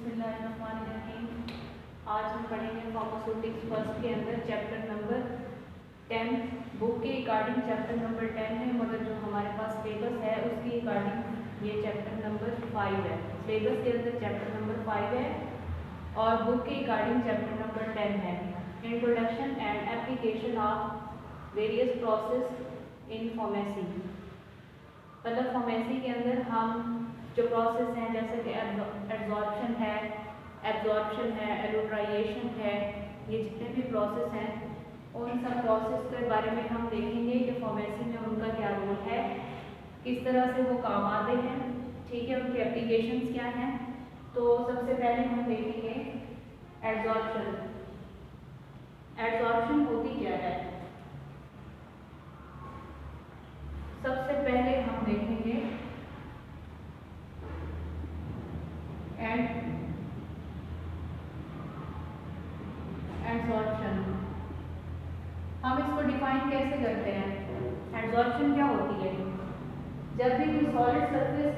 बिस्मिल्लाहिर्रहमानिर्रहीम। आज हम पढ़ेंगे फार्मास्यूटिक्स फर्स्ट के अंदर चैप्टर नंबर 10। बुक के अकॉर्डिंग चैप्टर नंबर 10 है, मगर जो हमारे पास सिलेबस है उसके अकॉर्डिंग ये चैप्टर नंबर 5 है। सिलेबस के अंदर चैप्टर नंबर 5 है और बुक के अकॉर्डिंग चैप्टर नंबर 10 है। Introduction and application of various process in pharmacy. मतलब फार्मेसी के अंदर हम जो प्रोसेस हैं जैसे कि एब्जॉर्प्शन है, एलोट्राइजेशन है, ये जितने भी प्रोसेस हैं उन सब प्रोसेस के बारे में हम देखेंगे कि फार्मेसी में उनका क्या रोल है, किस तरह से वो काम आते हैं, ठीक है, उनके एप्लीकेशंस क्या हैं। तो सबसे पहले हम देखेंगे एब्जॉर्प्शन। एब्जॉर्प्शन होती क्या है, सबसे पहले हम देखेंगे एब्जॉर्प्शन। हम इसको डिफाइन कैसे करते हैं? एब्जॉर्प्शन क्या होती है? जब भी कोई सॉलिड सरफेस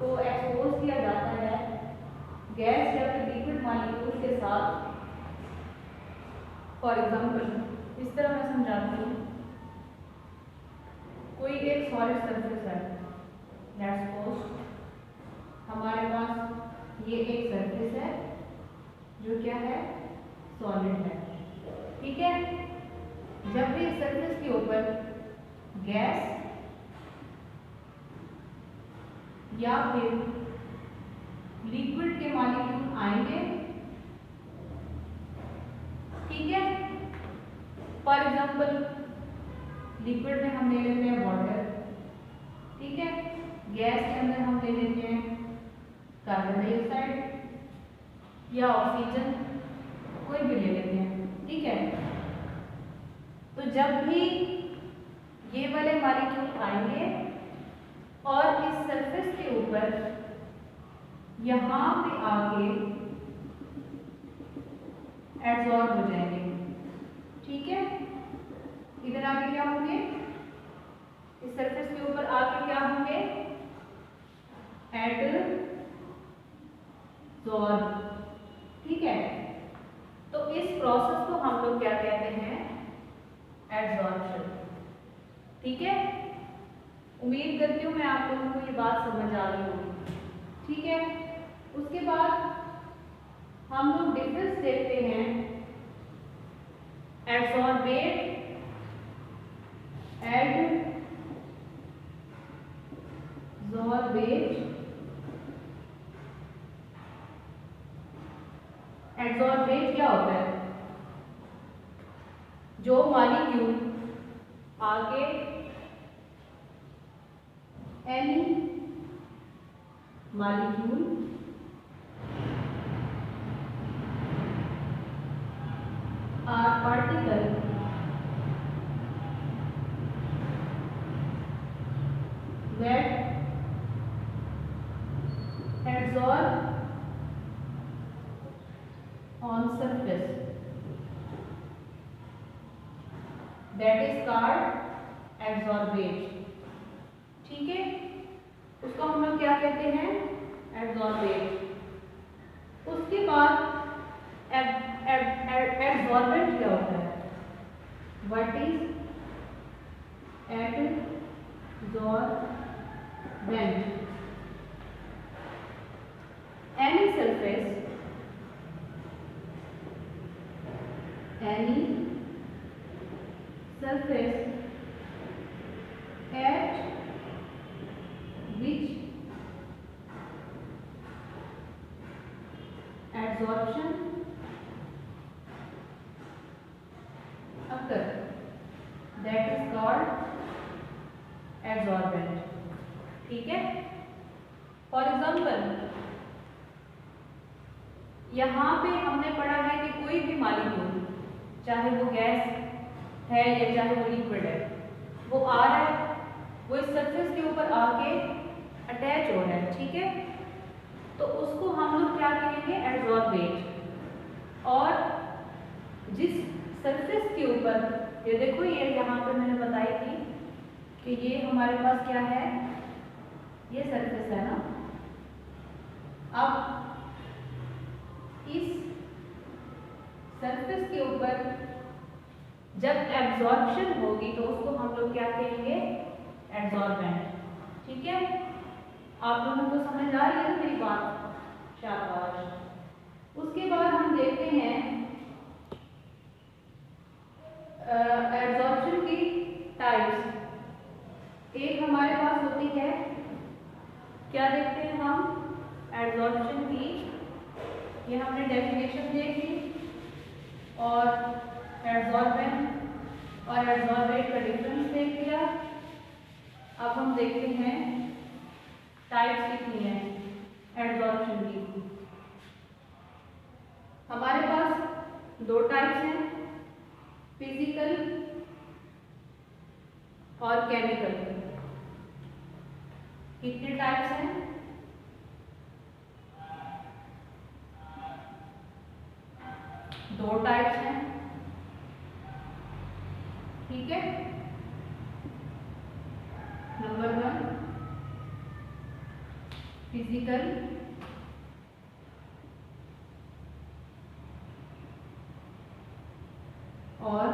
को एक्सपोज किया जाता है गैस या फिर लिक्विड मॉलिक्यूल के साथ, फॉर एग्जांपल इस तरह मैं समझाती हूँ। कोई एक सॉलिड सरफेस है, लेट्स सपोज हमारे पास ये एक सरफेस है जो क्या है, सॉलिड है, ठीक है। जब भी इस सरफेस के ऊपर गैस या फिर लिक्विड के मॉलिक्यूल आएंगे, ठीक है, फॉर एग्जांपल लिक्विड में हम ले लेते हैं वाटर, ठीक है, गैस के अंदर हम ले लेते हैं कार्बन डाइऑक्साइड या ऑक्सीजन, कोई भी ले लेते हैं, ठीक है। तो जब भी ये वाले मॉलिक्यूल आएंगे और इस सरफेस के ऊपर यहाँ पे आके एब्जॉर्ब हो जाएंगे, ठीक है। इधर आके क्या होंगे, इस सरफेस के ऊपर आके क्या होंगे, एडसॉर्ब, ठीक है। तो इस प्रोसेस को हम लोग क्या कहते हैं, एब्जॉर्प्शन, ठीक है। उम्मीद करती हूँ मैं आप लोगों को ये बात समझ आ रही होगी, ठीक है। उसके बाद हम लोग डिफरेंस देखते हैं एब्जॉर्बेट एब्जॉर्बेट क्या होता है? जो मॉलिक्यूल आगे any molecule or particle that adsorb on surface, that is called adsorbate, ठीक है। उसको हम लोग क्या कहते हैं, एब्जॉर्बेट। उसके बाद एब्जॉर्बेंट क्या होता है, what is absorbent? Any surface at which absorption occur, that is called adsorbent, ठीक है। फॉर एग्जाम्पल यहाँ पे हमने पढ़ा है कि कोई भी मॉलिक्यूल, चाहे वो गैस है या चाहे वो लिक्विड है, वो आ रहा है, वो इस सरफेस के ऊपर आके अटैच हो रहा है, ठीक है। तो उसको हम लोग क्या कहेंगे, एब्जॉर्बेट। और जिस सरफेस के ऊपर ये देखो, ये यहाँ पे मैंने बताई थी कि ये हमारे पास क्या है, ये सरफेस है ना। अब सरफेस के ऊपर जब एब्जॉर्प्शन होगी तो उसको हम लोग क्या कहेंगे, एब्जॉर्बेंट। ठीक है, आप लोगों को समझ आ रही है मेरी बात, शाबाश। उसके बाद हम देखते हैं एब्जॉर्प्शन की टाइप्स। एक हमारे पास होती है, क्या देखते हैं हम, एब्जॉर्प्शन की, ये हमने डेफिनेशन देखी, और एब्जॉर्बेंट और एब्जॉर्बेट का डिफरेंस देख लिया। अब हम देखते हैं टाइप्स कितनी है एब्जॉर्प्शन की। हमारे पास दो टाइप्स हैं, फिजिकल और केमिकल। कितने टाइप्स हैं, दो टाइप्स हैं। ठीक है, नंबर 1 फिजिकल और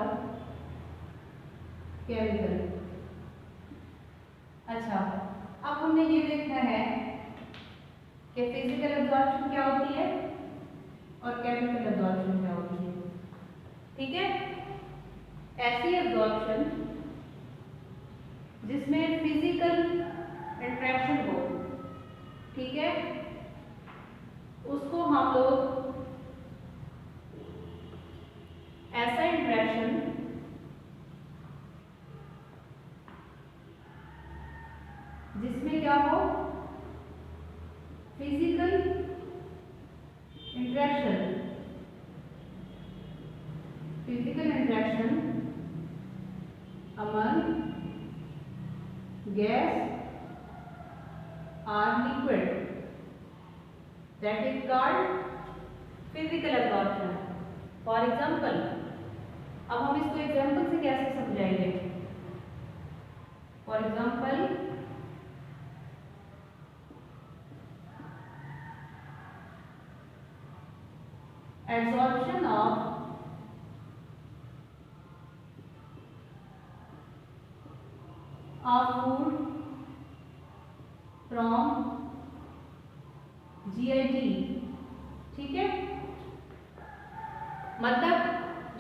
केमिकल। अच्छा, अब हमने ये देखना है कि फिजिकल एब्जॉर्प्शन क्या होती है और केमिकल एब्जॉर्प्शन क्या होती है। ठीक है, ऐसी एब्जॉर्प्शन जिसमें फिजिकल इंटरेक्शन हो, ठीक है, उसको हम लोग ऐसा इंटरेक्शन जिसमें क्या हो, physical interaction, physical interaction among gas or liquid, that is called physical absorption. For example, अब हम इसको एग्जाम्पल से कैसे समझाएंगे। For example, absorption of food from GIT। ठीक है, मतलब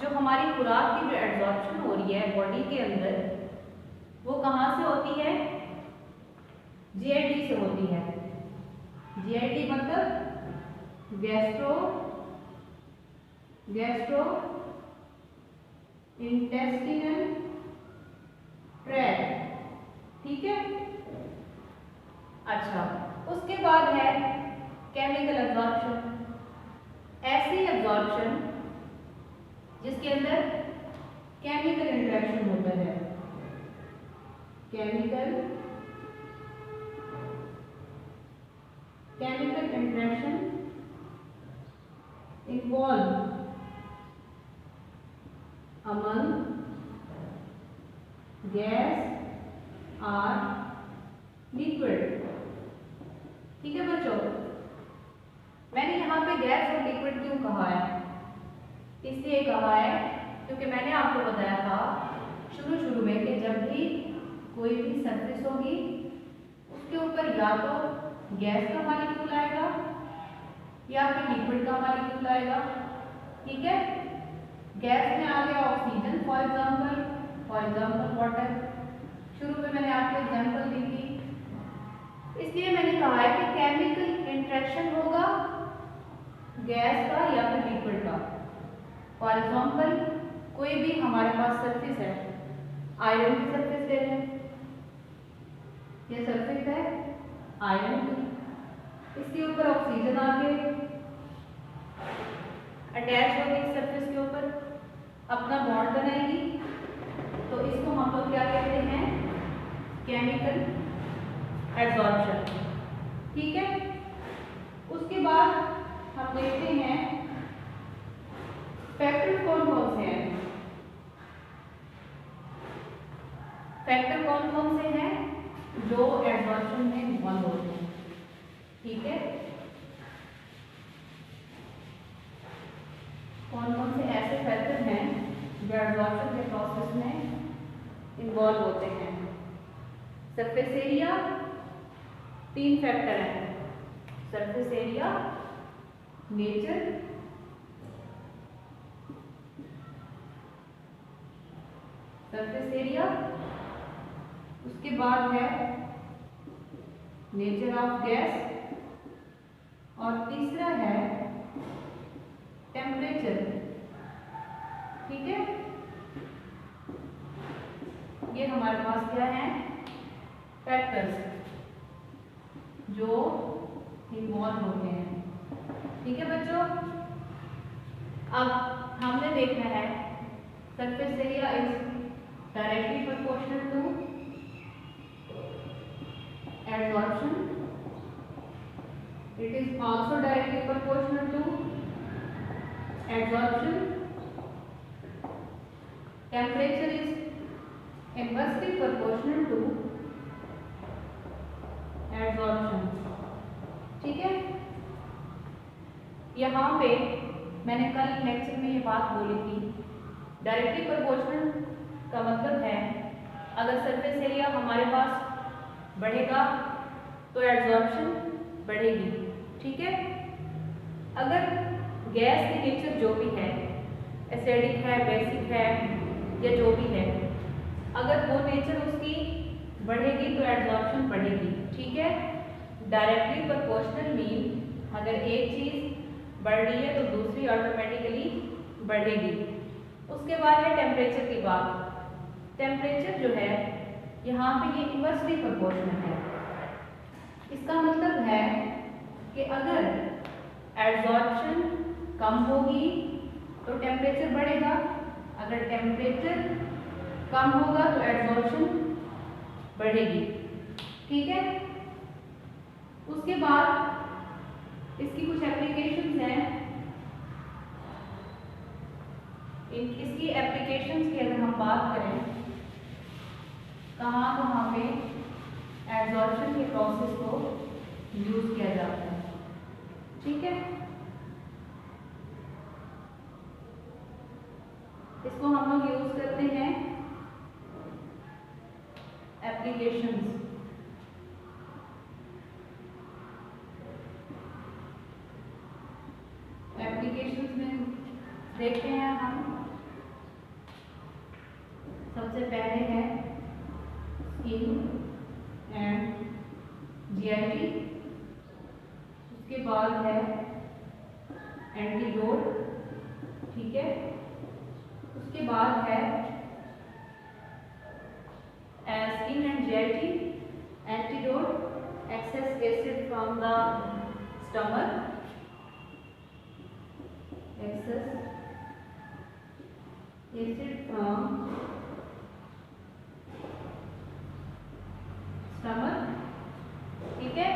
जो हमारी खुराक की जो एब्जॉर्प्शन हो रही है बॉडी के अंदर, वो कहाँ से होती है, GIT से होती है। GIT मतलब गैस्ट्रो इंटेस्टिनल ट्रैक्ट। ठीक है, अच्छा, उसके बाद है केमिकल एब्जॉर्प्शन। ऐसी एब्जॉर्प्शन जिसके अंदर केमिकल इंटरेक्शन होता है, chemical interaction involve among gas और लिक्विड। ठीक है बच्चों, मैंने यहाँ पे गैस और लिक्विड क्यों कहा है, इसलिए कहा है क्योंकि मैंने आपको बताया था शुरू में कि जब भी कोई भी सरफेस होगी उसके ऊपर या तो गैस का मॉलिक्यूल आएगा या फिर लिक्विड का मॉलिक्यूल आएगा। ठीक है, गैस में आ गया ऑक्सीजन फॉर एग्जाम्पल वाटर। शुरू में मैंने आपको एग्जाम्पल दी थी, इसलिए मैंने कहा है कि केमिकल इंटरेक्शन होगा गैस का या फिर लिक्विड का। फॉर एग्जाम्पल, कोई भी हमारे पास सरफेस है, आयरन की सरफेस ले लें, ये सरफेस है आयरन की, इसके ऊपर ऑक्सीजन आके अटैच होगी इस सरफेस के ऊपर, अपना बॉन्ड बनाएगी, तो इसको हम लोग क्या कहते हैं, केमिकल एब्जॉर्प्शन। ठीक है, उसके बाद हम देखते हैं फैक्टर कौन कौन से हैं। फैक्टर कौन कौन से हैं जो एब्जॉर्प्शन में इन्वॉल्व होते हैं। ठीक है, कौन कौन से फैक्टर हैं जो एब्जॉर्प्शन के प्रोसेस में इन्वॉल्व होते हैं। सरफेस एरिया, 3 फैक्टर हैं, surface area, nature, surface area, उसके बाद है नेचर ऑफ गैस, और तीसरा है टेम्परेचर। ठीक है, ये हमारे पास क्या है, फैक्टर्स जो इन्वॉल्व होते हैं। ठीक है बच्चों, अब हमने देखना है surface area is directly proportional to absorption, it is also directly proportional to absorption, temperature is inversely proportional to absorption। ठीक है, यहाँ पे मैंने कल लेक्चर में ये बात बोली थी, डायरेक्टली प्रोपोर्शनल का मतलब है अगर सरफेस एरिया हमारे पास बढ़ेगा तो एब्जॉर्प्शन बढ़ेगी। ठीक है, अगर गैस की नेचर जो भी है, एसिडिक है, बेसिक है या जो भी है, अगर वो नेचर उसकी बढ़ेगी तो एब्जॉर्प्शन बढ़ेगी। ठीक है, डायरेक्टली प्रोपोर्शनल मीन अगर एक चीज़ बढ़ रही है तो दूसरी ऑटोमेटिकली बढ़ेगी। उसके बाद है टेम्परेचर की बात। टेम्परेचर जो है यहाँ पे ये इनवर्सली प्रोपोर्शनल है। इसका मतलब है कि अगर एब्जॉर्प्शन कम होगी तो टेम्परेचर बढ़ेगा, अगर टेम्परेचर कम होगा तो एब्जॉर्प्शन बढ़ेगी। ठीक है, उसके बाद इसकी कुछ एप्लीकेशंस हैं। इसकी एप्लीकेशंस की अगर हम बात करें, कहाँ पे एब्जॉर्प्शन के प्रोसेस को यूज किया जाता है। ठीक है, इसको हम लोग यूज करते हैं एप्लीकेशंस। एप्लीकेशंस में देखते हैं हम, सबसे पहले है स्किन एंड जीआईटी, उसके बाद है एंटीडोट। ठीक है, उसके बाद है skin and GIT, antidote, excess acid from the stomach, excess acid from stomach. ठीक है,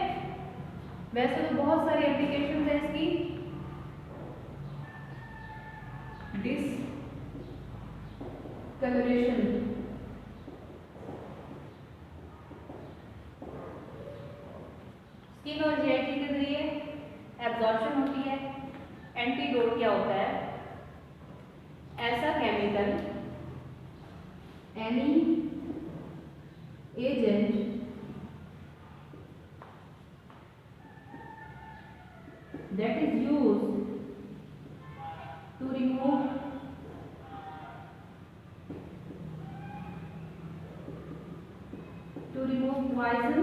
वैसे तो बहुत सारी एप्लीकेशन है इसकी। डिस्कलरेशन, स्किन और जीआईटी के जरिए एब्जॉर्प्शन होती है। एंटीडोट क्या होता है, ऐसा chemical, any agent that is used to remove poison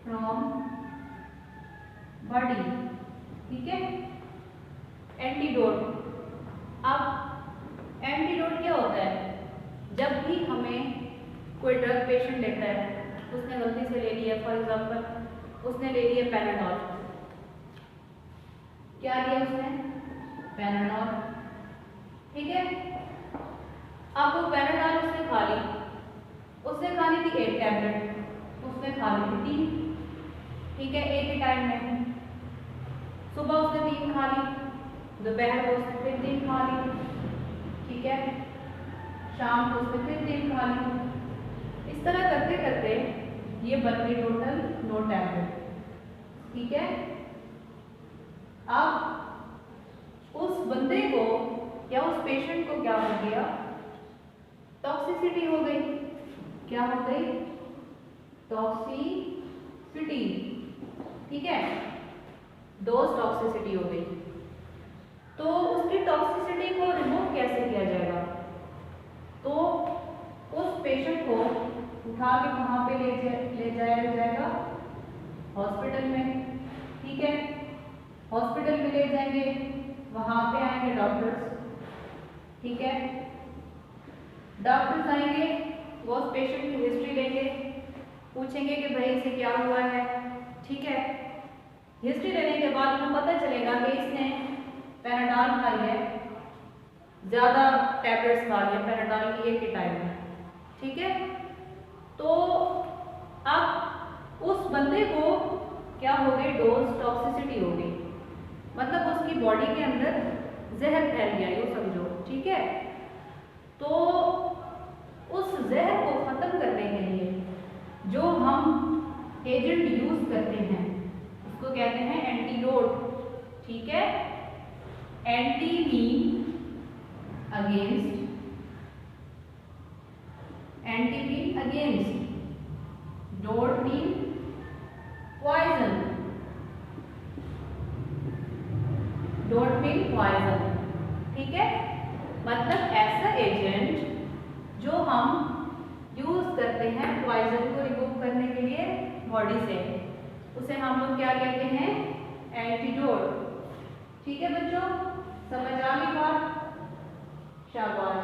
from body। ठीक है, एंटीडोट। अब एंटीडोट क्या होता है, जब भी हमें कोई ड्रग पेशेंट लेता है, उसने गलती से ले लिया, फॉर एग्जांपल उसने ले लिया पैनाडोल, क्या लिया उसने, पैनाडोल। ठीक है, अब वो पैनाडोल उसने खा ली, उसने खानी थी 8 टैबलेट, उसने खा ली थी 3। ठीक है, एक ही टाइम में, सुबह उसने 3 खा ली, दोपहर को उसने फिर 3 खा ली, ठीक है, शाम को उसने फिर 3 खा ली। इस तरह करते करते ये बन गई टोटल 9 टैबलेट। ठीक है, अब उस बंदे को या उस पेशेंट को क्या हो गया, टॉक्सिसिटी हो गई। क्या हो गई, टॉक्सिसिटी, ठीक है, डोज टॉक्सिसिटी हो गई। तो उसकी टॉक्सिसिटी को रिमूव कैसे किया जाएगा, तो उस पेशेंट को उठा के कहाँ पे ले जाया जाएगा, हॉस्पिटल में, ठीक है। हॉस्पिटल में ले जाएंगे, वहां पे आएंगे डॉक्टर्स, ठीक है। डॉक्टर्स आएंगे, वो उस पेशेंट की हिस्ट्री लेंगे, पूछेंगे कि भाई इसे क्या हुआ है, ठीक है। हिस्ट्री लेने के बाद हमें पता चलेगा कि इसने पैराडाल खाई है, ज़्यादा टैबलेट्स खा लिया पैराडाल की एक ही टाइम में, ठीक है। तो अब उस बंदे को क्या हो गई, डोज टॉक्सिसिटी हो गई, मतलब उसकी बॉडी के अंदर जहर फैल गया, ये समझो, ठीक है। तो उस जहर को ख़त्म करने के लिए जो हम एजेंट यूज़ करते हैं उसको कहते हैं एंटीडोट, ठीक है। Anti mean against, anti mean against, dote mean poison, dote mean poison, ठीक है। मतलब ऐसा एजेंट जो हम यूज करते हैं पॉइजन को रिमूव करने के लिए बॉडी से, उसे हम लोग क्या कहते हैं, एंटीडोट, ठीक है बच्चों, समझ आ गई बात, शाबाश।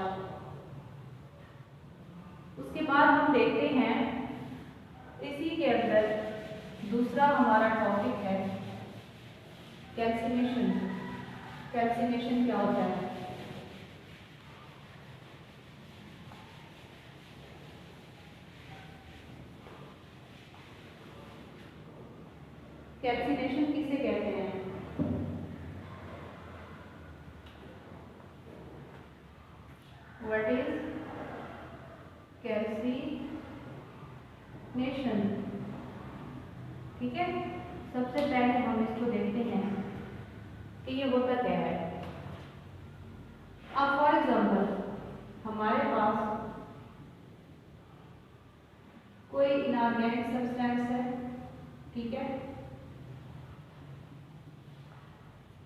उसके बाद हम देखते हैं इसी के अंदर दूसरा हमारा टॉपिक है कैल्सिनेशन। कैल्सिनेशन क्या होता है, कैल्सिनेशन किसे कहते हैं, व्हाट इज कैल्सिनेशन, ठीक है। सबसे पहले हम इसको देखते हैं कि ये होता क्या है। अब फॉर एग्जाम्पल हमारे पास कोई इनऑर्गेनिक सब्सटेंस है, ठीक है,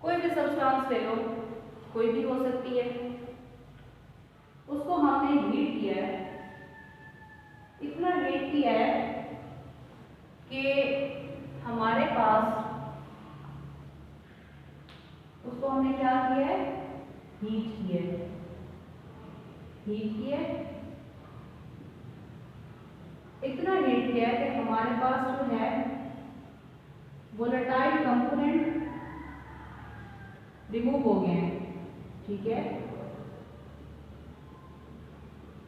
कोई भी सब्सटेंस ले लो, कोई भी हो सकती है, उसको हमने हीट किया है, इतना हीट किया है कि हमारे पास उसको हमने क्या किया है, हीट किया है, हीट किया, इतना हीट किया है कि हमारे पास जो है वोलेटाइल कंपोनेंट रिमूव हो गए हैं, ठीक है।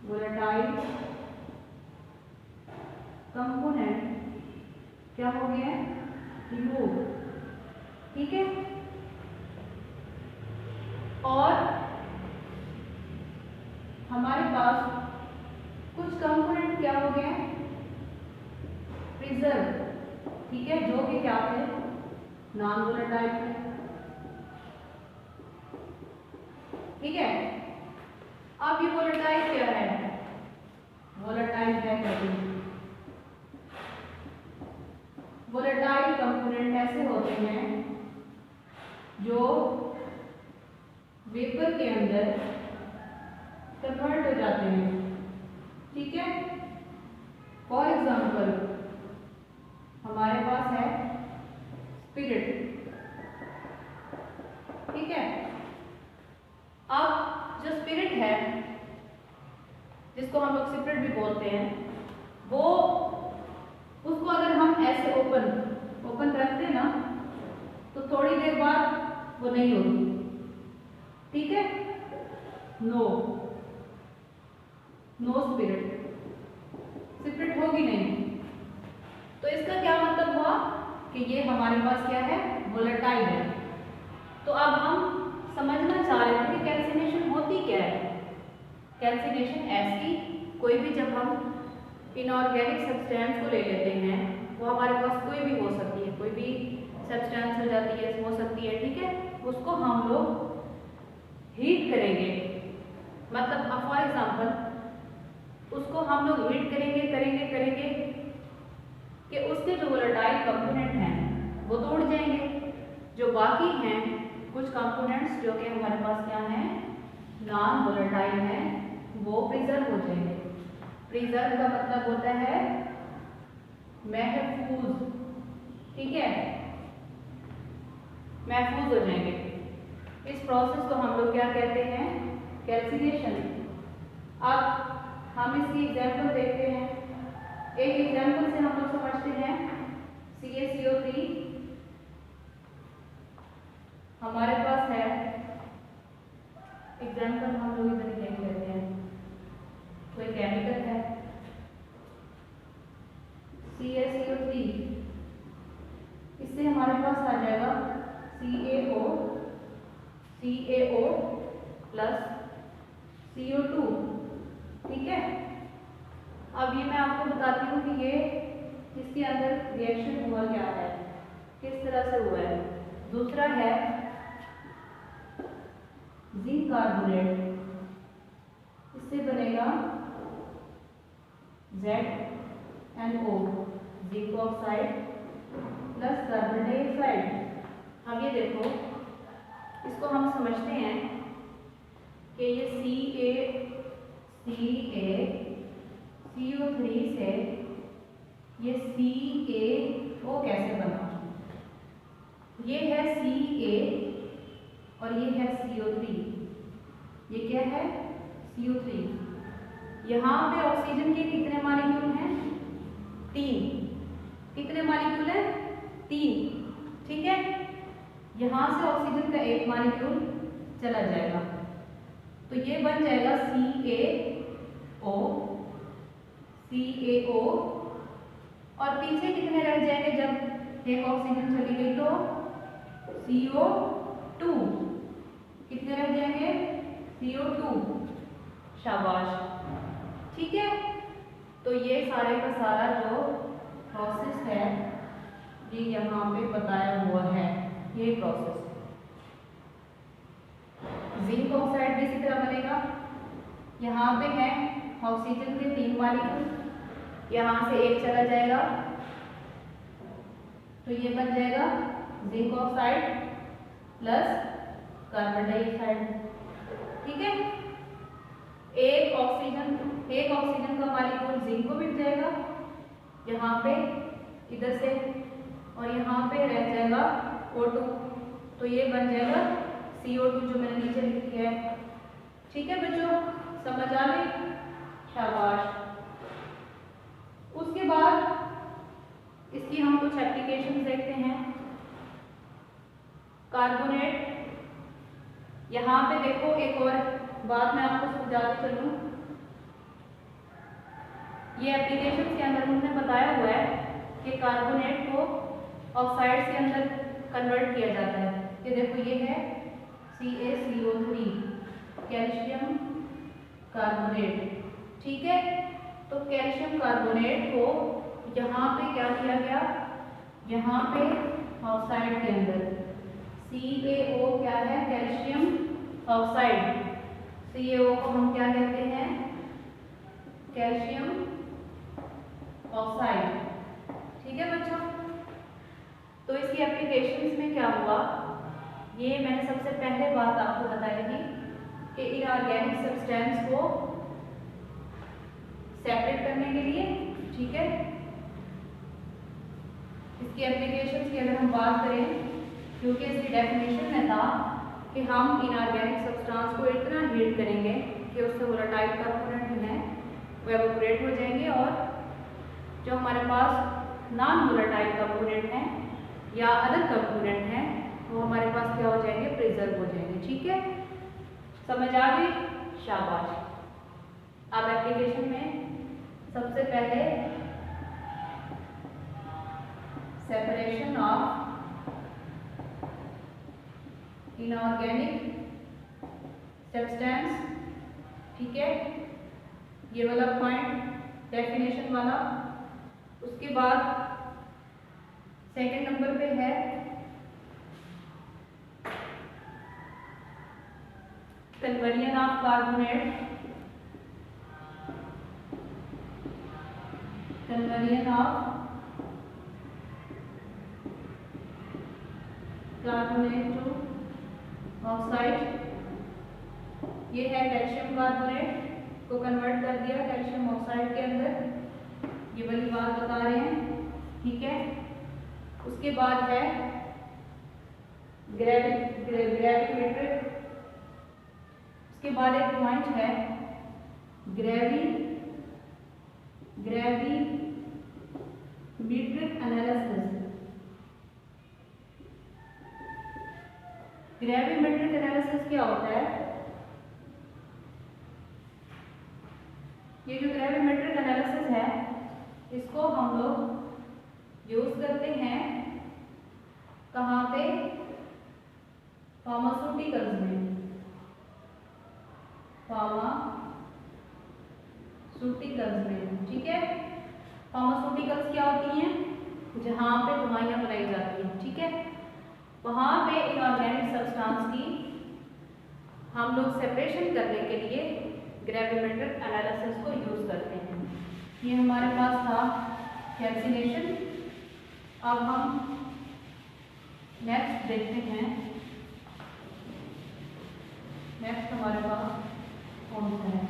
वोलेटाइल कंपोनेंट क्या हो गया है, रिमूव, ठीक है। और हमारे पास कुछ कंपोनेंट क्या हो गए, प्रिजर्व, ठीक है, जो कि क्या थे, नॉन वोलेटाइल थे, ठीक है। अब ये वोलेटाइल क्या है, वोलेटाइल है कभी, वोलेटाइल कंपोनेंट ऐसे होते हैं जो वेपर के अंदर कन्वर्ट हो जाते हैं, ठीक है। फॉर एग्जाम्पल हमारे पास है स्पिरिट, ठीक है। अब जो स्पिरिट है, जिसको हम लोग स्पिरिट भी बोलते हैं, वो उसको अगर हम ऐसे ओपन रखते ना तो थोड़ी देर बाद वो नहीं होगी, ठीक है। नो स्पिरिट, स्पिरिट होगी नहीं। तो इसका क्या मतलब हुआ कि ये हमारे पास क्या है, वोलेटाइल है। तो अब हम समझना चाह रहे थे कि कैल्सिनेशन होती क्या है। कैल्सिनेशन ऐसी, कोई भी जब हम इनऑर्गेनिक सब्सटेंस को ले लेते हैं, वो हमारे पास कोई भी हो सकती है, कोई भी सब्सटेंस हो जाती है, हो सकती है, ठीक है, उसको हम लोग हीट करेंगे, मतलब अब फॉर एग्जांपल उसको हम लोग हीट करेंगे कि उसके जो वोलेटाइल कंपोनेंट हैं वो तो उड़ जाएंगे, जो बाकी हैं कुछ कंपोनेंट्स जो कि हमारे पास क्या हैं, नॉन वोलेटाइल हैं, वो प्रिजर्व हो जाएंगे। प्रिजर्व का मतलब होता है महफूज, ठीक है, महफूज हो जाएंगे। इस प्रोसेस को हम लोग क्या कहते हैं, कैल्सिनेशन। अब हम इसकी एग्जाम्पल देखते हैं। एक एग्जाम्पल से हम लोग समझते हैं CaCO3 हमारे पास है, एग्जाम्पल हम लोग इधर देख लेते हैं। कोई केमिकल है CaCO3, इससे हमारे पास आ जाएगा CaO प्लस CO2, ठीक है। अब ये मैं आपको बताती हूँ कि ये इसके अंदर रिएक्शन हुआ क्या है, किस तरह से हुआ है। दूसरा है जिंक कार्बोनेट, इससे बनेगा ZnO, zinc oxide plus carbon dioxide. अब ये देखो, इसको हम समझते हैं कि ये CaCO3 से ये CaO कैसे बना। ये है Ca और ये है CO3, ये क्या है CO3। यहाँ पे ऑक्सीजन के कितने मॉलिक्यूल हैं, 3। कितने मॉलिक्यूल हैं, 3, ठीक है। यहाँ से ऑक्सीजन का एक मॉलिक्यूल चला जाएगा तो ये बन जाएगा CaO और पीछे कितने रह जाएंगे, जब एक ऑक्सीजन चली गई तो CO2, कितने रह जाएंगे, CO2, शाबाश, ठीक है। तो ये सारे का सारा जो प्रोसेस है ये यहाँ पे बताया हुआ है, ये प्रोसेस। जिंक ऑक्साइड भी इसी तरह बनेगा। यहाँ पे है ऑक्सीजन के 3 मॉलिक्यूल, यहाँ से एक चला जाएगा तो ये बन जाएगा zinc oxide plus carbon dioxide, ठीक है। एक ऑक्सीजन का मॉलिक्यूल जिंक को मिल जाएगा यहाँ पे इधर से, और यहाँ पे रह जाएगा O2, तो ये बन जाएगा CO2 जो मैंने नीचे लिखी है, ठीक है बच्चों, समझ आ गई, शाबाश। उसके बाद इसकी हम कुछ एप्लीकेशन देखते हैं। कार्बोनेट, यहाँ पे देखो एक और बात मैं आपको समझाते चलूँ, ये एप्लीकेशन के अंदर उन्होंने बताया हुआ है कि कार्बोनेट को ऑक्साइड के अंदर कन्वर्ट किया जाता है। ये देखो ये है CaCO3, कैल्शियम कार्बोनेट, ठीक है। तो कैल्शियम कार्बोनेट को यहाँ पे क्या किया गया, यहाँ पे ऑक्साइड के अंदर CaO क्या है, कैल्शियम ऑक्साइड, CaO को हम क्या कहते हैं, कैल्शियम ऑक्साइड, ठीक है बच्चों। तो इसकी एप्लीकेशंस में क्या हुआ, ये मैंने सबसे पहले बात आपको बताई थी कि इनऑर्गेनिक सब्सटेंस को सेपरेट करने के लिए, ठीक है। इसकी एप्लीकेशंस की अगर हम बात करें, क्योंकि इसकी डेफिनेशन में था कि हम इनऑर्गेनिक सब्सटेंस को इतना हीट करेंगे कि उससे वोलेटाइल कंपोनेंट जो है वो एवोपरेट हो जाएंगे और जो हमारे पास नॉन वोलेटाइल कंपोनेंट हैं या अदर कंपोनेंट हैं वो हमारे पास क्या हो जाएंगे, प्रिजर्व हो जाएंगे, ठीक है। समझ आ गई, शाबाश। अब एप्लीकेशन में सबसे पहले सेपरेशन ऑफ इनऑर्गेनिक सब्सटेंस, ठीक है, ये वाला पॉइंट डेफिनेशन वाला। उसके बाद सेकंड नंबर पे है conversion of carbonate, conversion of carbonate to oxide. ये है कैल्शियम कार्बोनेट को कन्वर्ट कर दिया कैल्शियम ऑक्साइड के अंदर, ये वाली बात बता रहे हैं, ठीक है। उसके बाद है ग्रेविमेट्रिक, उसके बाद एक पॉइंट है ग्रेविमेट्रिक एनालिसिस। ग्रेविमेट्रिक एनालिसिस क्या होता है? ये जो ग्रेविमेट्रिक एनालिसिस है इसको हम लोग यूज करते हैं कहाँ पे? फार्मास्यूटिकल्स में। फार्मास्यूटिकल्स में, ठीक है। फार्मास्यूटिकल्स क्या होती हैं? जहाँ पे दवाइयाँ बनाई जाती हैं, ठीक है। वहाँ पे इनऑर्गेनिक सब्सटेंस की हम लोग सेपरेशन करने के लिए ग्रेविमेट्रिक एनालिसिस को यूज करते हैं। ये हमारे पास था कैल्सिनेशन। अब हम नेक्स्ट देखते हैं, नेक्स्ट हमारे पास कौन सा है?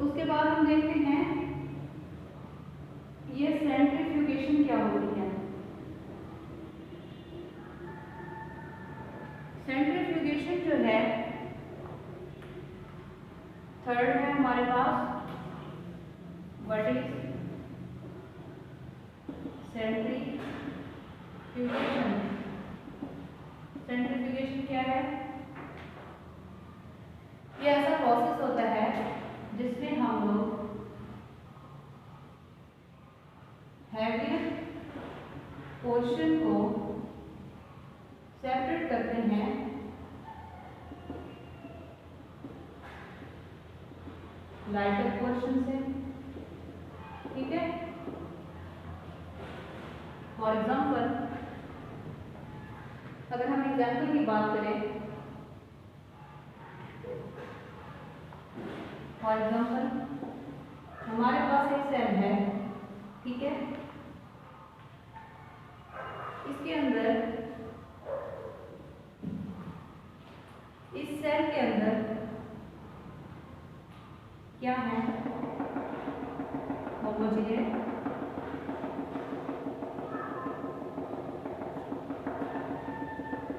उसके बाद हम देखते हैं ये सेंट्रीफ्यूगेशन क्या होती है। सेंट्रीफ्यूगेशन जो है थर्ड है हमारे पास, व्हाट इज सेंट्रीफ्यूगेशन? सेंट्रीफ्यूगेशन क्या है? ये ऐसा प्रोसेस होता है जिसमें हम लोग हैवियर पोर्शन को सेपरेट करते हैं लाइटर पोर्शन से, ठीक है। फॉर एग्जाम्पल अगर हम एग्जाम्पल की बात करें, फॉर एग्जाम्पल हमारे पास एक सेल है, ठीक है। इसके अंदर, इस सेल के अंदर क्या है? होमोजेनियस।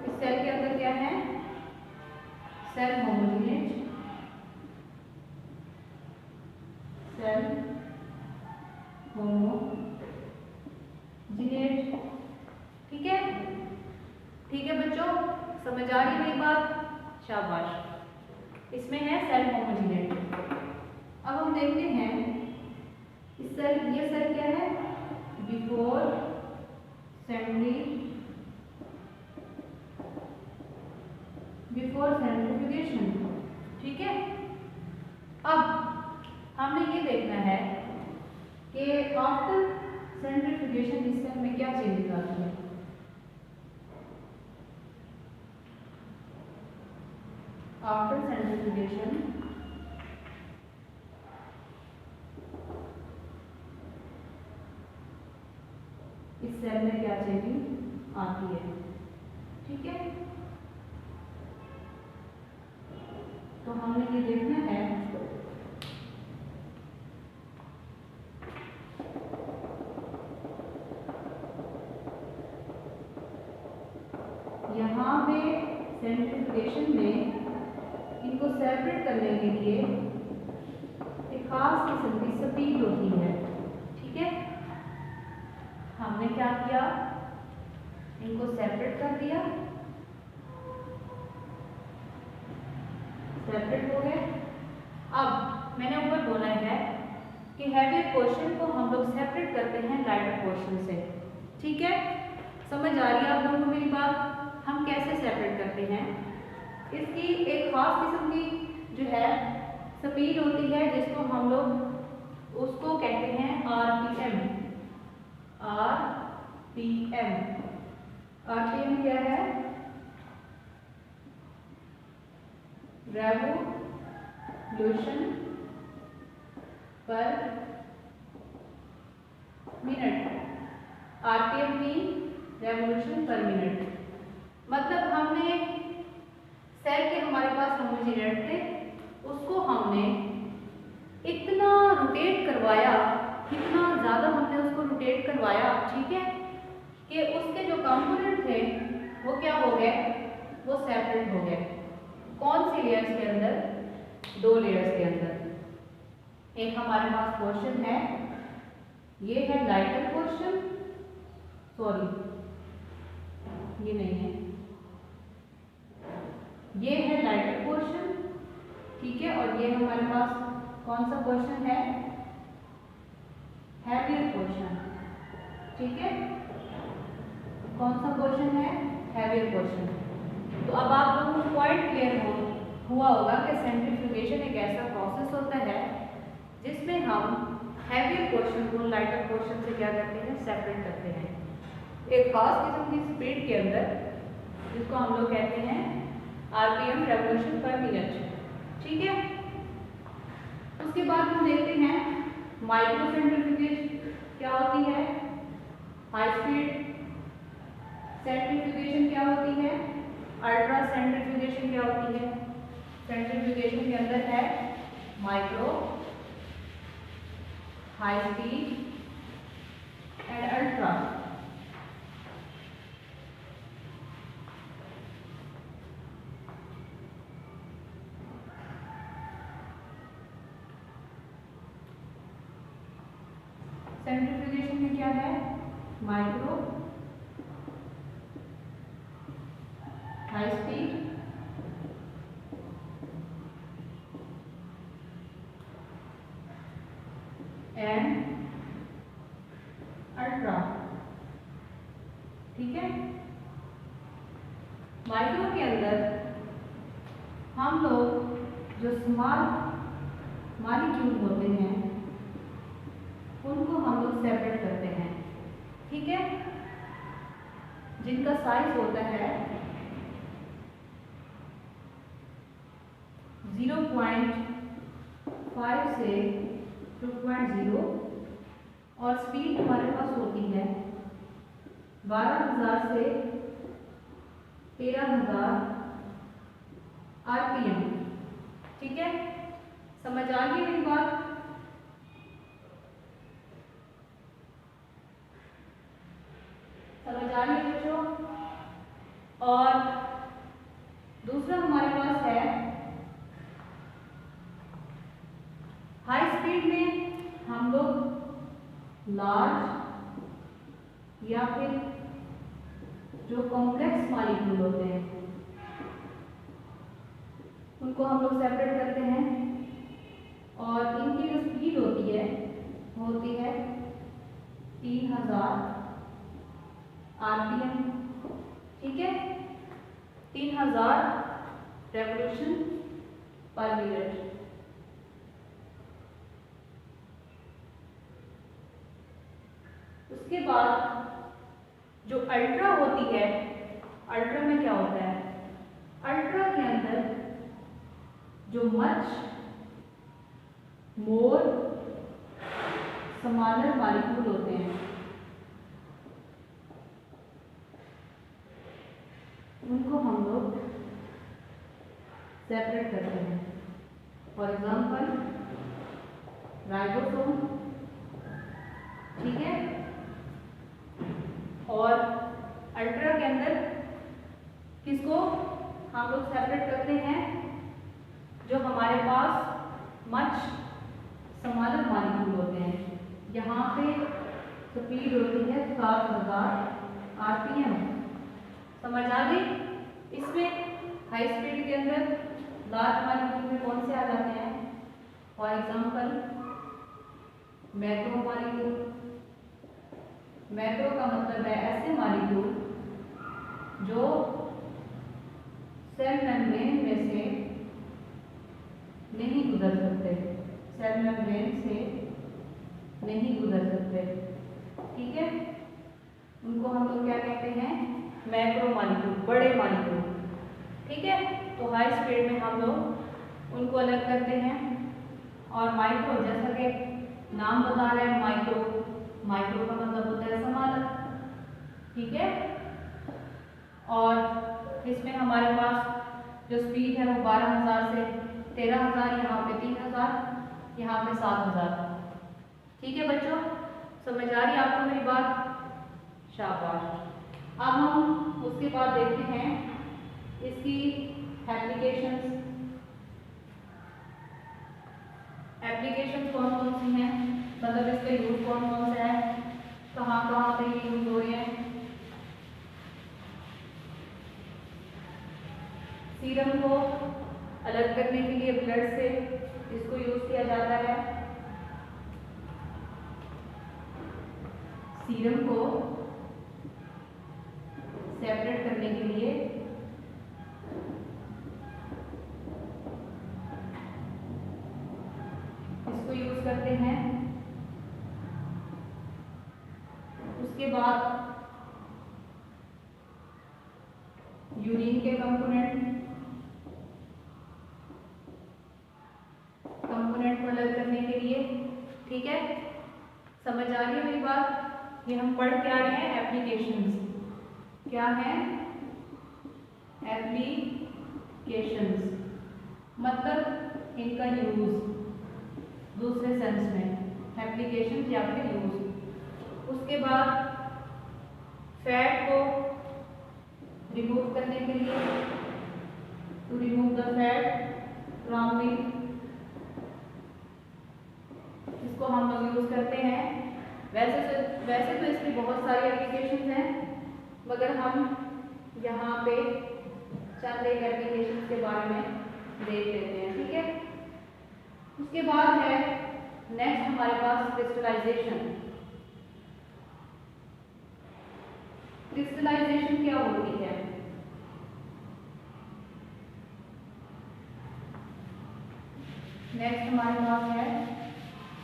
इस सेल के अंदर क्या है? सेल होमोजेनियस, सेल होमोजेनियस, ठीक है। ठीक है बच्चों, समझ आ रही मेरी बात? शाबाश। इसमें है सेल होमोजेनियस। अब हम देखते हैं इस सेल, ये सेल क्या है? बिफोर सेंट्रीफ्यूगेशन, ठीक है। अब हमने ये देखना है कि आफ्टर सेंट्रीफ्यूगेशन इस सेल में क्या चेंजेस आती है। आफ्टर सेंट्रीफ्यूगेशन इस सेल में क्या चेंजिंग आती है, ठीक है। तो हमने ये देखना है यहाँ पे सेंट्रीफ्यूगेशन में इनको सेपरेट करने के लिए एक खास किस्म की स्पीड होती है, ठीक है। हमने क्या किया? इनको सेपरेट कर दिया, सेपरेट हो गए। अब मैंने ऊपर बोला है कि हैवियर पोर्शन को हम लोग सेपरेट करते हैं लाइटर पोर्शन से, ठीक है। समझ आ रही है आप लोगों को मेरी बात? हम कैसे सेपरेट करते हैं? इसकी एक खास किस्म की जो है स्पीड होती है जिसको हम लोग उसको कहते हैं आरपीएम। आरपीएम आरपीएम क्या है? रेवोल्यूशन पर मिनट। आरपीएम भी रेवोल्यूशन पर मिनट। मतलब हमने सेल के हमारे पास होमोजीनियस थे, उसको हमने इतना रोटेट करवाया, इतना ज़्यादा हमने उसको रोटेट करवाया, ठीक है, कि उसके जो कंपोनेंट थे वो क्या हो गए? वो सेपरेट हो गए। कौन सी लेयर्स के अंदर? 2 लेयर्स के अंदर। एक हमारे पास क्वेश्चन है, ये है लाइटर क्वेश्चन, सॉरी ये नहीं है, ये है लाइटर क्वेश्चन, ठीक है, और ये हमारे पास कौन सा क्वेश्चन है? हैवियर क्वेश्चन, ठीक है। कौन सा क्वेश्चन है? Heavier question. तो अब आप लोगों को पॉइंट क्लियर हुआ होगा कि सेंट्रीफ्यूगेशन एक ऐसा प्रोसेस होता है जिसमें हम हैवियर क्वेश्चन को लाइटर क्वेश्चन से क्या करते हैं? सेपरेट करते हैं एक खास किस्म की स्पीड के अंदर, जिसको हम लोग कहते हैं आरपीएम, रेवोल्यूशन पर मिनट, ठीक है। उसके बाद हम देखते हैं माइक्रो सेंट्रीफ्यूगेशन क्या होती है, हाई स्पीड सेंट्रीफ्यूगेशन क्या होती है, अल्ट्रा सेंट्रीफ्यूगेशन क्या होती है। सेंट्रीफ्यूगेशन के अंदर है micro, high speed and ultra. Centrifugation में क्या है? Micro, high speed and ultra, ठीक है। माइक्रो के अंदर हम लोग जो स्मॉल मॉलिक्यूल होते हैं उनको हम लोग सेपरेट करते हैं, ठीक है, जिनका साइज होता है 0.5 से 2.0 और स्पीड हमारे पास होती है 12,000 से 13,000 आरपीएम, ठीक है। समझ आ गई मेरी बात? समझ आ रही है बच्चों? और दूसरा हमारे पास है हाई स्पीड में हम लोग लार्ज या फिर जो कॉम्प्लेक्स मॉलिक्यूल होते हैं उनको हम लोग सेपरेट करते हैं, और इनकी जो स्पीड होती है 3000 आरपीएम, ठीक है, 3000 रेवोल्यूशन पर मिनट। उसके बाद जो अल्ट्रा होती है, अल्ट्रा में क्या होता है? अल्ट्रा के अंदर जो मच मोर स्मॉलर मॉलिक्यूल होते हैं उनको हम लोग सेपरेट करते हैं। फॉर एग्जाम्पल राइबोसोम, ठीक है, और अल्ट्रा के अंदर किसको हम लोग सेपरेट करते हैं? जो हमारे पास मच स्मॉलर मॉलिक्यूल होते हैं। यहाँ पे स्पीड होती है 7000 आरपीएम। समझ आ गई? इसमें हाई स्पीड के अंदर लार्ज मॉलिक्यूल में कौन से आ जाते हैं? For example macro molecule. Macro का मतलब है ऐसे मॉलिक्यूल जो सेल मेम्ब्रेन में से नहीं गुजर सकते। मेम्ब्रेन से नहीं गुजर सकते। ठीक है, उनको हम लोग क्या कहते हैं, मैक्रो मॉलिक्यूल, बड़े मॉलिक्यूल। ठीक है, तो हाई स्पीड में हम लोग उनको अलग करते हैं। और माइक्रो, जैसा कि नाम बता रहे हैं माइक्रो, माइक्रो का मतलब होता है समानक। ठीक है, और इसमें हमारे पास जो स्पीड है वो 12,000 से 13,000, यहाँ पे 3,000, यहाँ पे 7,000। ठीक है बच्चों, समझ आ रही है आपको मेरी बात? शाबाश। अब हम उसके बाद देखते हैं इसकी एप्लीकेशंस। एप्लीकेशंस कौन कौन सी हैं, मतलब इसका यूज कौन कौन सा है, कहाँ कहाँ पे ये यूज हो रहे हैं। सीरम को अलग करने के लिए ब्लड से इसको यूज किया जाता है। सीरम को सेपरेट करने के लिए इसको यूज करते हैं। उसके बाद यूरिन के कंपोनेंट को अलग करने के लिए। ठीक है, समझ आ रही है मेरी बात? ये हम पढ़ के आ रहे हैं एप्लीकेशंस। क्या है एप्लीकेशंस, मतलब इनका यूज दूसरे सेंस में, एप्लीकेशंस या फिर यूज। उसके बाद फैट को रिमूव करने के लिए, to remove the fat from meat, इसको हम लोग यूज करते हैं। वैसे तो इसकी बहुत सारी एप्लीकेशंस हैं, मगर हम यहाँ पे चंद एक एप्लीकेशंस के बारे में देख लेते हैं। ठीक है, उसके बाद है नेक्स्ट हमारे पास क्रिस्टलाइजेशन। क्रिस्टलाइजेशन क्या होती है? नेक्स्ट हमारे पास है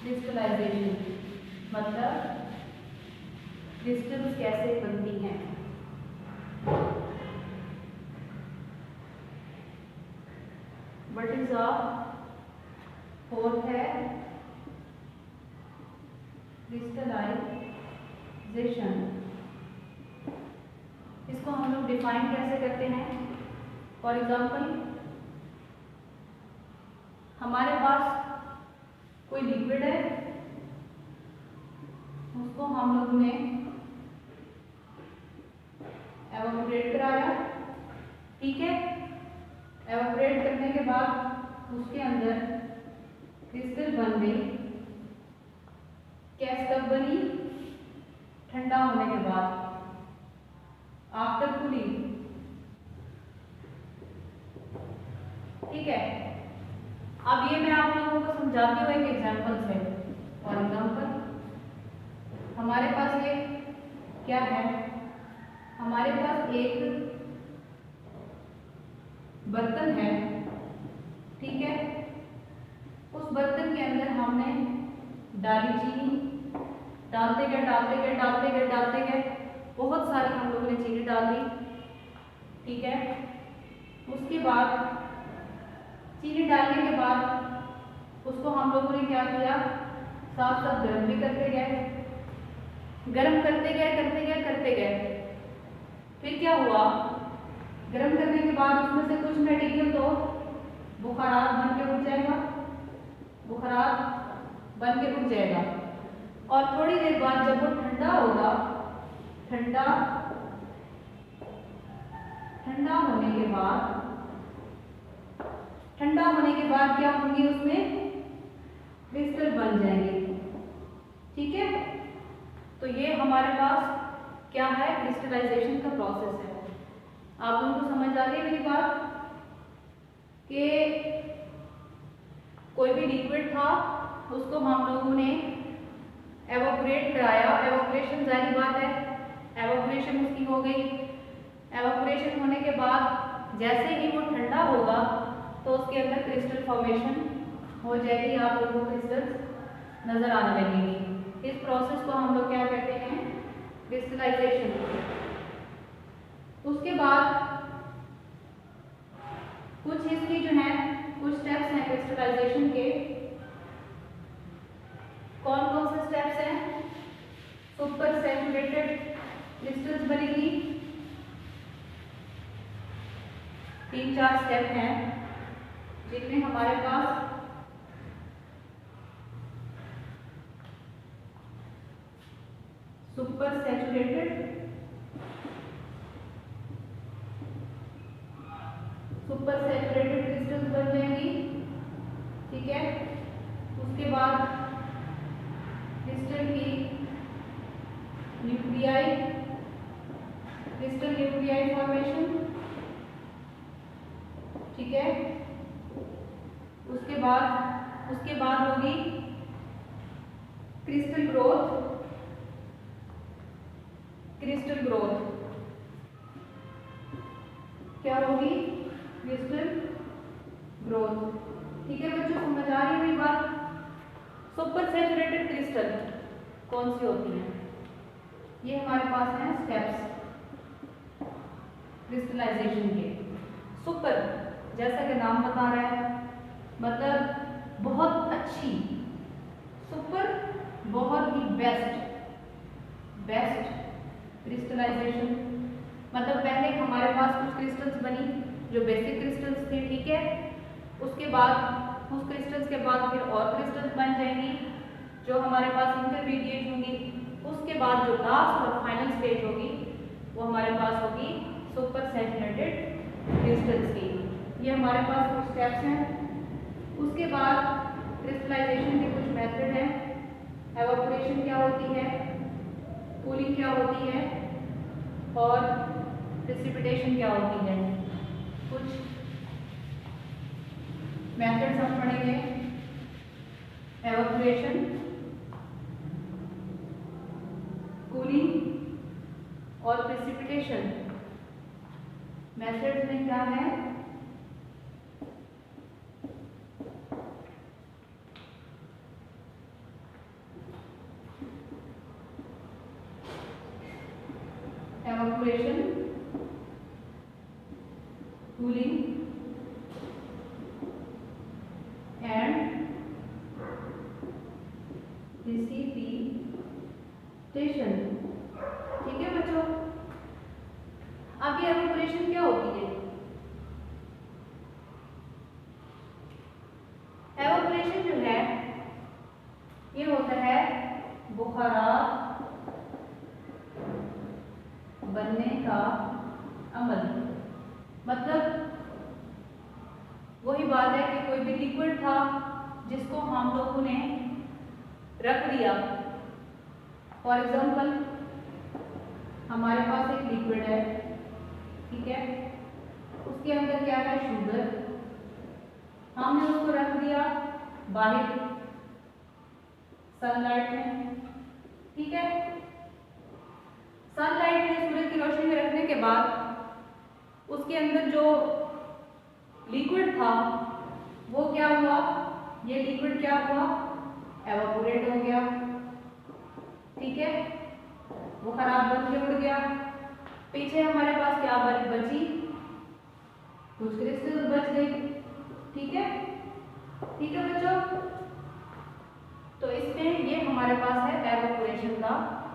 क्रिस्टलाइजेशन, मतलब क्रिस्टल्स कैसे बनती हैं। व्हाट इज अ फोर्थ है क्रिस्टलाइजेशन। इसको हम लोग डिफाइन कैसे करते हैं? फॉर एग्जाम्पल, हमारे पास कोई लिक्विड है, उसको हम लोग ने एवापोरेट कराया। ठीक है, एवापोरेट करने के बाद उसके अंदर क्रिस्टल बन गई। कैसे कब बनी? ठंडा होने के बाद, आफ्टर कूलिंग। ठीक है, अब ये मैं आप लोगों को समझाती हूँ एक एग्जाम्पल से। फॉर एग्जाम्पल, हमारे पास ये क्या है, हमारे पास एक बर्तन है। ठीक है, उस बर्तन के अंदर हमने डाली चीनी, डालते गए, बहुत सारी हम लोगों ने चीनी डाल दी। ठीक है, उसके बाद चीनी डालने के बाद उसको हम लोगों ने क्या किया, साथ साथ गर्म भी करते गए, गर्म करते गए। फिर क्या हुआ, गर्म करने के बाद उसमें से कुछ मटेरियल तो बुखारात बन के उठ जाएगा, और थोड़ी देर बाद जब वो ठंडा होगा, ठंडा होने के बाद क्या होंगे, उसमें क्रिस्टल बन जाएंगे। ठीक है, तो ये हमारे पास क्या है, क्रिस्टलाइजेशन का प्रोसेस है। आप लोगों को समझ आ रही है मेरी बात? कि कोई भी लिक्विड था, उसको हम लोगों ने एवापोरेट कराया। एवापोरेशन जारी बात है, एवापोरेशन उसकी हो गई। एवापोरेशन होने के बाद जैसे ही वो ठंडा होगा तो उसके अंदर क्रिस्टल फॉर्मेशन हो जाएगी, आप लोगों को क्रिस्टल्स नजर आने लगेंगी। इस प्रोसेस को हम लोग क्या कहते हैं, क्रिस्टलाइजेशन। उसके बाद कुछ इसकी जो है कुछ स्टेप्स हैं क्रिस्टलाइजेशन के। कौन कौन से स्टेप्स हैं, सुपर सैचुरेटेड क्रिस्टल्स बनेगी, 3-4 स्टेप हैं जिनमें हमारे पास सुपर सैचुरेटेड क्रिस्टल्स बन जाएंगी, ठीक है। उसके बाद क्रिस्टल की न्यूक्लियाई, क्रिस्टल न्यूक्लियाई फॉर्मेशन, ठीक है। उसके बाद होगी क्रिस्टल ग्रोथ, क्या होगी, क्रिस्टल ग्रोथ, ठीक है बच्चों, समझ आ रही है मेरी बात। सुपर सैचुरेटेड क्रिस्टल कौन सी होती हैं, ये हमारे पास हैं स्टेप्स क्रिस्टलाइजेशन के। सुपर जैसा कि नाम बता रहा है, मतलब बहुत अच्छी, सुपर बहुत ही बेस्ट क्रिस्टलाइजेशन, मतलब पहले हमारे पास कुछ क्रिस्टल्स बनी जो बेसिक क्रिस्टल्स थे, ठीक है। उसके बाद उस क्रिस्टल्स के बाद फिर और क्रिस्टल्स बन जाएंगी जो हमारे पास इंटरमीडिएट होंगी। उसके बाद जो लास्ट और फाइनल स्टेज होगी वो हमारे पास होगी सुपर सैचुरेटेड क्रिस्टल्स की। ये हमारे पास कुछ स्टेप्स हैं। उसके बाद क्रिस्टलाइजेशन के कुछ मेथड हैं। एवापोरेशन क्या होती है, कूलिंग क्या होती है और प्रेसिपिटेशन क्या होती है, कुछ मेथड्स हम पढ़ेंगे। एवापोरेशन, कूलिंग और प्रेसिपिटेशन मेथड्स में क्या है, evaporation, cooling and precipitation, ठीक है बच्चों। अब ये evaporation क्या होती है, evaporation जो है ये होता है बुखारात बनने का अमल। मतलब वही बात है कि कोई भी लिक्विड था जिसको हम लोगों ने रख दिया। फॉर एग्जाम्पल हमारे पास एक लिक्विड है, ठीक है, उसके अंदर क्या है, शुगर, हमने उसको रख दिया बाहर सनलाइट में, ठीक है। सनलाइट में सूरज की रोशनी में रखने के बाद उसके अंदर जो लिक्विड था वो क्या हुआ, ये लिक्विड क्या हुआ, एवापोरेट हो गया, ठीक है, वो खराब बन के उड़ गया। पीछे हमारे पास क्या बची, कुछ क्रिस्टल बच गई, ठीक है, ठीक है बच्चों। तो इसमें ये हमारे पास है एवापोरेशन का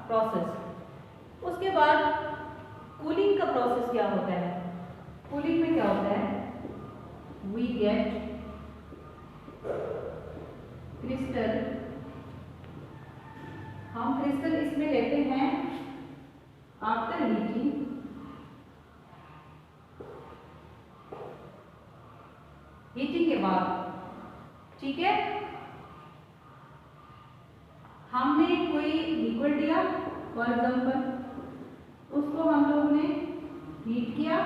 प्रोसेस। उसके बाद कूलिंग का प्रोसेस क्या होता है, कूलिंग में क्या होता है, वी गेट क्रिस्टल, हम क्रिस्टल इसमें लेते हैं आफ्टर हीटिंग, हीटिंग के बाद, ठीक है। हमने कोई लिक्विड लिया फॉर एग्जाम्पल, उसको हम लोगों ने हीट किया,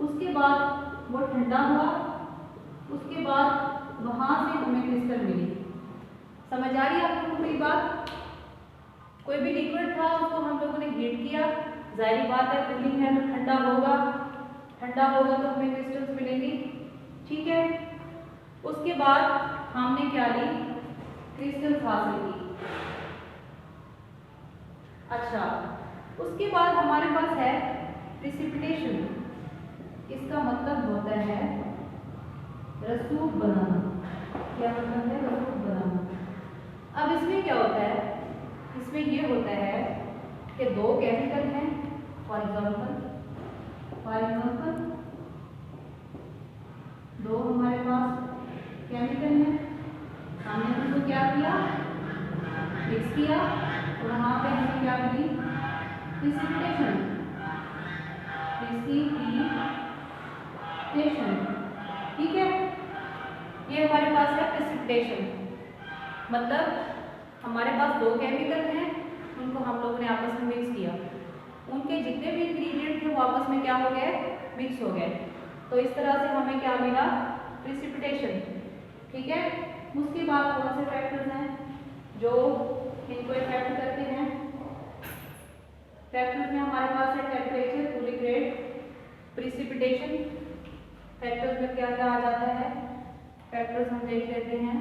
उसके बाद वो ठंडा हुआ, उसके बाद वहां से हमें क्रिस्टल मिली। समझ आ रही है आप लोगों को मेरी बात। कोई भी लिक्विड था उसको हम लोगों ने हीट किया, जाहिर बात है कूलिंग है तो ठंडा होगा तो हमें क्रिस्टल्स मिलेंगी, ठीक है। उसके बाद हमने क्या ली, क्रिस्टल्स हासिल की। अच्छा, उसके बाद हमारे पास है प्रिसिपिटेशन। इसका मतलब होता है रसूख बनाना। क्या मतलब है, रसूख बनाना। अब इसमें क्या होता है, इसमें ये होता है कि दो केमिकल हैं, फॉर एग्जाम्पल दो हमारे पास केमिकल हैं, हमने उनको क्या किया, मिक्स किया, और वहाँ पे हमने क्या की, प्रिसिपिटेशन। ठीक है, ये हमारे पास है प्रिसिपिटेशन। मतलब हमारे पास दो केमिकल हैं, उनको हम लोगों ने आपस में मिक्स किया, उनके जितने भी इंग्रेडिएंट थे वो आपस में क्या हो गए, मिक्स हो गए। तो इस तरह से हमें क्या मिला, प्रिसिपिटेशन। ठीक है, उसके बाद कौन से फैक्टर्स हैं जो इनको इफेक्ट करते हैं। फैक्टर्स में हमारे पास है temperature, cooling rate, precipitation. Factors में क्या क्या आ जाता है, फैक्टर्स हम देख लेते हैं।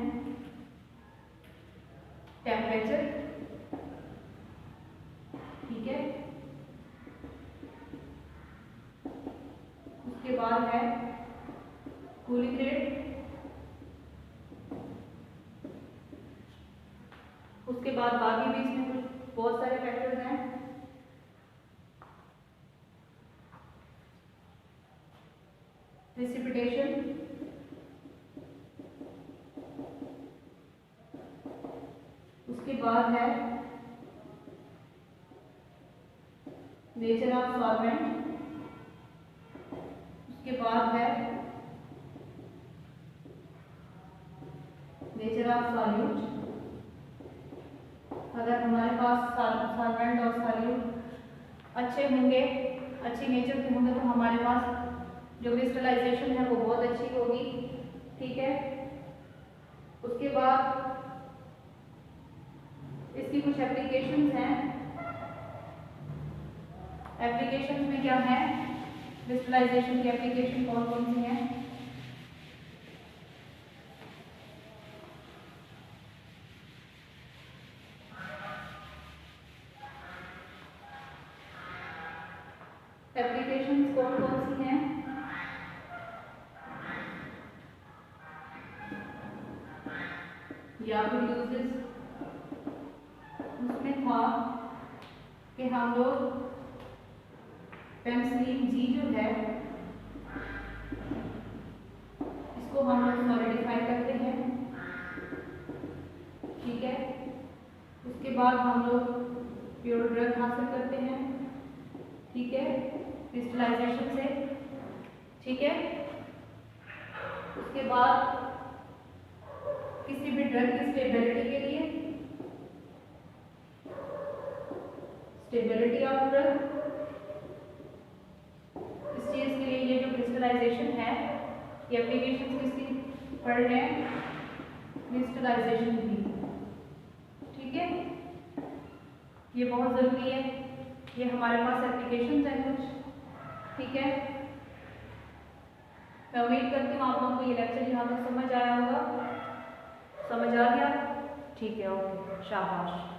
टेम्परेचर, ठीक है, उसके बाद है कूलिंग रेट, उसके बाद बाकी भी इसमें कुछ बहुत सारे फैक्टर्स हैं। प्रिसिपिटेशन, उसके बाद है नेचर ऑफ सॉल्वेंट, उसके बाद है नेचर ऑफ सॉल्यूट। अगर हमारे पास सॉल्वेंट और सॉल्यूट अच्छे होंगे, अच्छी नेचर के होंगे, तो हमारे पास जो क्रिस्टलाइजेशन है वो बहुत अच्छी होगी। ठीक है, उसके बाद इसकी कुछ एप्लीकेशंस हैं। एप्लीकेशंस में क्या है, क्रिस्टलाइजेशन की एप्लीकेशन कौन कौन सी हैं। एप्लीकेशंस कौन कौन सी हैं, या फिर यूजेस उसमें था कि हम लोग पेनिसिलिन जी जो है इसको हम लोग सॉलिडिफाई करते हैं। ठीक है, उसके बाद हम लोग प्योर ड्रग हासिल करते हैं। ठीक है, क्रिस्टलाइजेशन से। ठीक है, उसके बाद किसी भी ड्रग की स्टेबिलिटी के लिए, स्टेबिलिटी ऑफ ड्रग, इस चीज के लिए ये जो क्रिस्टलाइजेशन है, ये एप्लीकेशन किसकी पढ़ रहे हैं, क्रिस्टलाइजेशन की। ठीक है, ये बहुत जरूरी है, ये हमारे पास एप्लीकेशंस हैं कुछ। ठीक है, मैं उम्मीद करती हूँ आप लोगों को ये लेक्चर यहाँ तक समझ आया होगा। समझ आ गया? ठीक है, ओके, शाबाश।